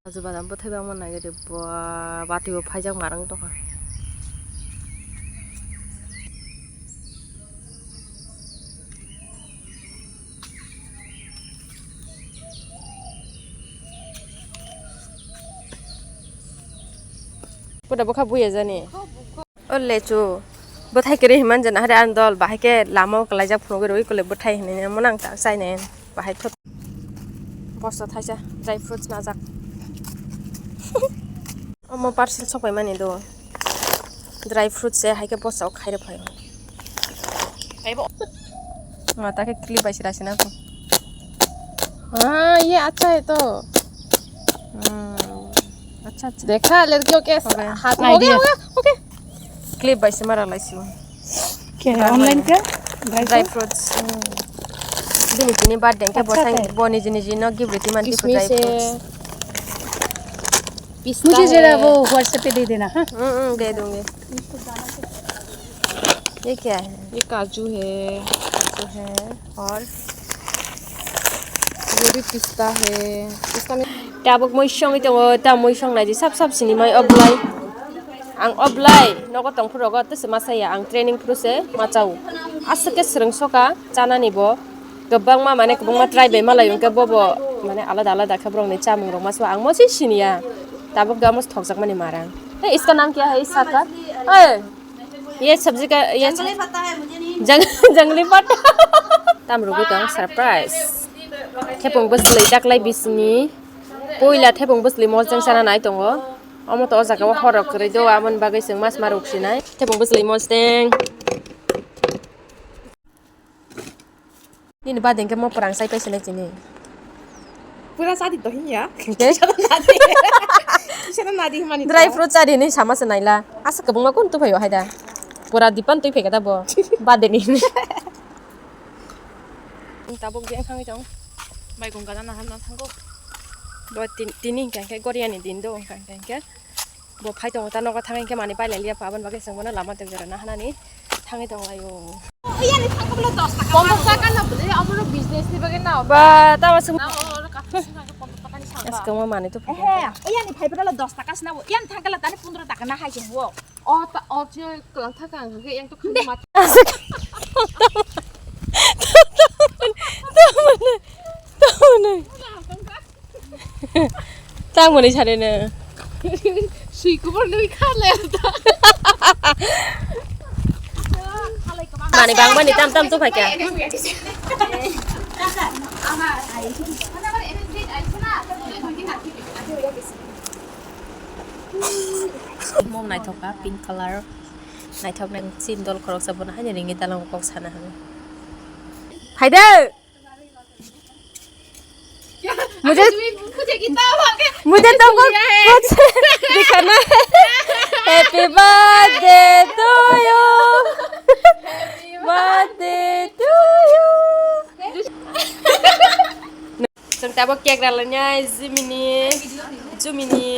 Azu badam bothai bang man nagere bati bo phaijak marang to ka. Poda bokha buya jani. Olle chu bothai kere himan jana hare andol bahai ke lamo kalajak phno gero ikole bothai hine monang ta sai ne bahai thot. Bosta thaisa dry fruits najak. Omo parcel sopai mani do. Dry fruits se haike bosta khaire phai. Aibo. माता के clip ऐसी राशि ना तो हाँ ये अच्छा है तो अच्छा अच्छा देखा लड़कियों के हाथ में हो गया ओके क्लिप ऐसे मारा लाइसी क्या है ऑनलाइन क्या ड्राई फ्रूट्स दिन इतनी बार देंगे बहुत बोनी जिनी जिनो गिव लेती मानती को ड्राई फ्रूट्स मुझे जरा वो व्हाट्सएप पे दे देना हाँ दे दूंगी ये क्या है ये काजू है और ये भी पिस्ता है पिस्ता में Tabuk mo siyang ito ta mo siyang na di sap sini may oblay ang oblay nogo tong phurogo tes masaya ang training process machau asake sreng soka chana nibo gobang ma mane gobang ma try be malay yung bobo mane alada alada khabrong ni chamung rong maswa ang mo si sinia tabuk gamos thogjak mani marang ए इसका नाम क्या है इस साग का ये सब्जी का ये जंगली पत्ता है मुझे नहीं जंगली पत्ता tam rugo tong surprise thepong bosli daklai bisni poila thepong bosli mojang sana nai tongo omo to jaga wa horok kre do amon bagai sing mas maruk sinai thepong bosli mojteng ni ba dengke mo perang sai paisene chini पूरा शादी तो ही या dry fruit ari ni sama senaila asa kebung ma kun tu phayo haida pura dipan tu phega da bo badeni tabuk biang khang jong mai gong kana han na thango bo tini kan ke goriani din do kan ke bo phai tong ta no ka thangai ke mani pai le lia paban bagai sangona lama te jara na hanani thangai tong ayo yani thangabla 10 টাকা 50 টাকা না বলে আমরো business নি বাগে না বা তা মাসে না ওর কাছে 50 টাকা নি সাবা আজকে মা মানে তো হ্যাঁ yani ভাইবরা 10 টাকা না yani থাকালা তানে 15 টাকা না হাইছে বো 어 지금 그랑 타가 안 그게 양또 큰 거 맞. 짱 머리 잘해네. 수익을 넣이 칼래다. 많이 방만이 땀땀 또 갈게. mom này thọc á pink color này thọc này xin đôi khorok sabun hanya ringi dalam kok sana hanya Haida मुझे तो कुछ दिखाना है Happy birthday to you birthday to you Chúng ta bóc kẹt rồi nha Jiminy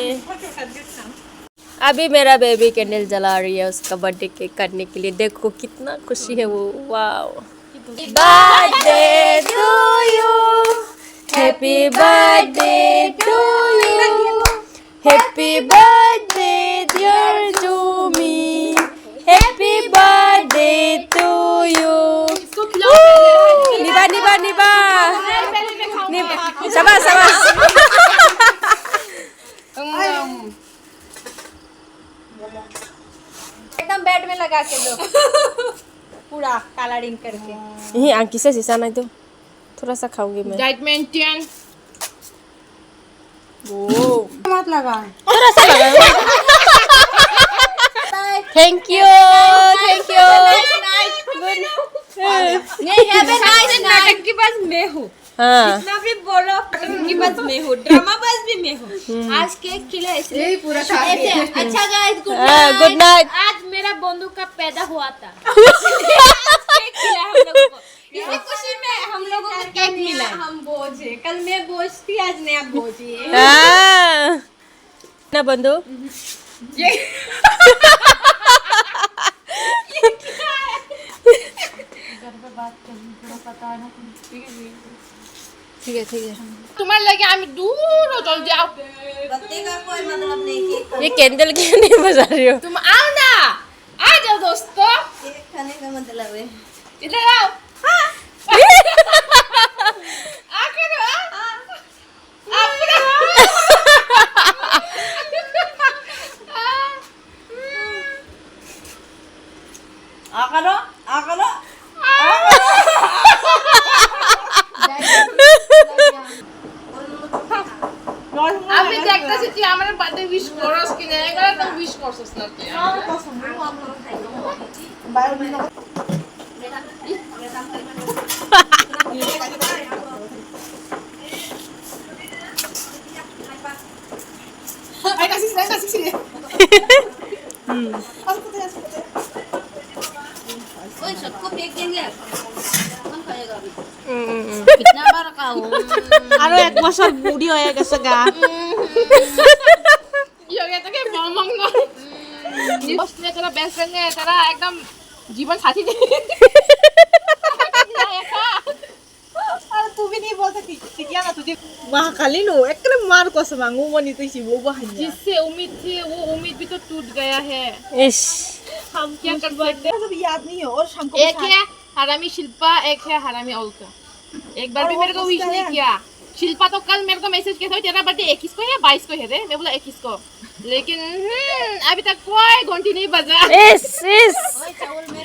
अभी मेरा baby candle जला रही है उसका बर्थडे केक करने के लिए देखो कितना खुशी है वो wow birthday to you happy birthday to you happy birthday dear Jhumi happy birthday to you Nibha Nibha निभा शाबाश शाबाश एकदम बेड में लगा के दो पूरा कलरिंग करके यही आंखी से शीशा नहीं तो थोड़ा सा खाऊंगी मैं डाइट मेंटेन वो मत लगा थोड़ा सा लगा थैंक यू नहीं हैव अ नाइस नाटक के पास मैं हूँ हाँ जितना भी बोलो के पास मैं हूँ ड्रामा पास भी मैं हूँ आज केक खिला इसलिए पूरा अच्छा गाइस गुड नाइट आज मेरा बंधु का पैदा हुआ था केक खिला हम लोगों को इसी खुशी में हम लोगों को केक मिला हम बोझ है कल मैं बोझ थी आज नया बोझ है ना बंधु ये ठीक है तुम्हारे लगे हम दूर चल जाओ बत्ती का कोई मतलब नहीं केक ये कैंडल क्यों नहीं बजा रही हो? तुम आओ ना, आ जाओ दोस्तों, केक खाने का मतलब है इधर आओ। आ करो, आ पूरा। आ करो আমি দেখতেছি তুই আমার বার্থডে উইশ করস কি না, এগুলো তো উইশ করছস না তুই। ओए सबको फेंक देंगे कौन खाएगा अभी कितना बार खाऊं আরো 1 বছর বুড়ি হয়ে গেছে গা ইয়োগে তোকে বমং না। বস নে তোরা বেস্ট ফ্রেন্ড নে, তারা একদম জীবন সাথী দে। আর তুমি নি বলতে ঠিক না তুই महाकाली नो एकने मार कसम मांगू मनी तो सी वो बहन जिससे उम्मीद थी वो उम्मीद भी तो टूट गया है। इश हम क्या कर सकते हैं? सब याद नहीं है और शंको एक है हरामी शिल्पा, एक है हरामी अलका। एक बार भी मेरे को विश नहीं किया। शिल्पा तो कल मेरे को मैसेज किया था तेरा बर्थडे 21 को है 22 को है रे, मैं बोला 21 को, लेकिन अभी तक कोई घंटी नहीं बजा। इस ओए चावल में